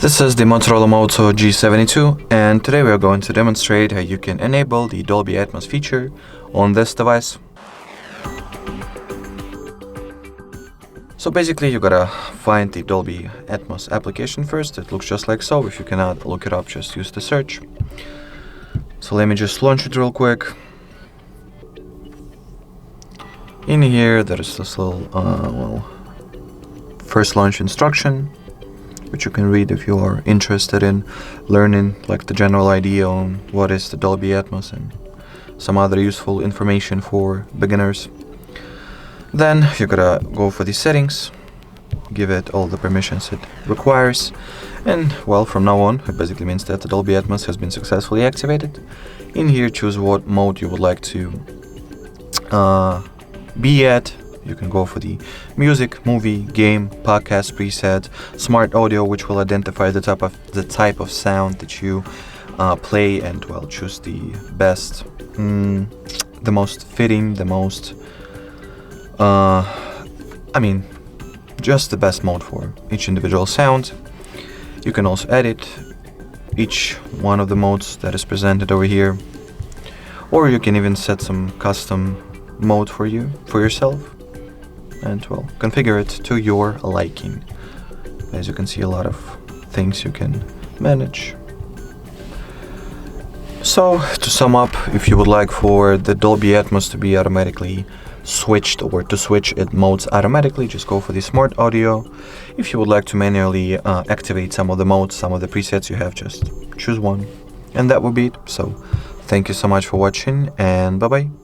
This is the Motorola Moto G72, and today we are going to demonstrate how you can enable the Dolby Atmos feature on this device. So basically you gotta find the Dolby Atmos application first. It looks just like so. If you cannot look it up, just use the search. So let me just launch it real quick. In here there is this little first launch instruction, which you can read if you are interested in learning like the general idea on what is the Dolby Atmos and some other useful information for beginners. Then you gotta go for the settings, give it all the permissions it requires, and well, from now on it basically means that the Dolby Atmos has been successfully activated. In here choose what mode you would like to be at. You can go for the music, movie, game, podcast preset, smart audio, which will identify the type of sound that you play, and well, choose the best, the most fitting, the most, just the best mode for each individual sound. You can also edit each one of the modes that is presented over here, or you can even set some custom mode for yourself. And well, configure it to your liking. As you can see, a lot of things you can manage. So to sum up, if you would like for the Dolby Atmos to be automatically switched or to switch it modes automatically, just go for the smart audio. If you would like to manually activate some of the modes, some of the presets you have, just choose one, and that will be it. So thank you so much for watching, and bye bye.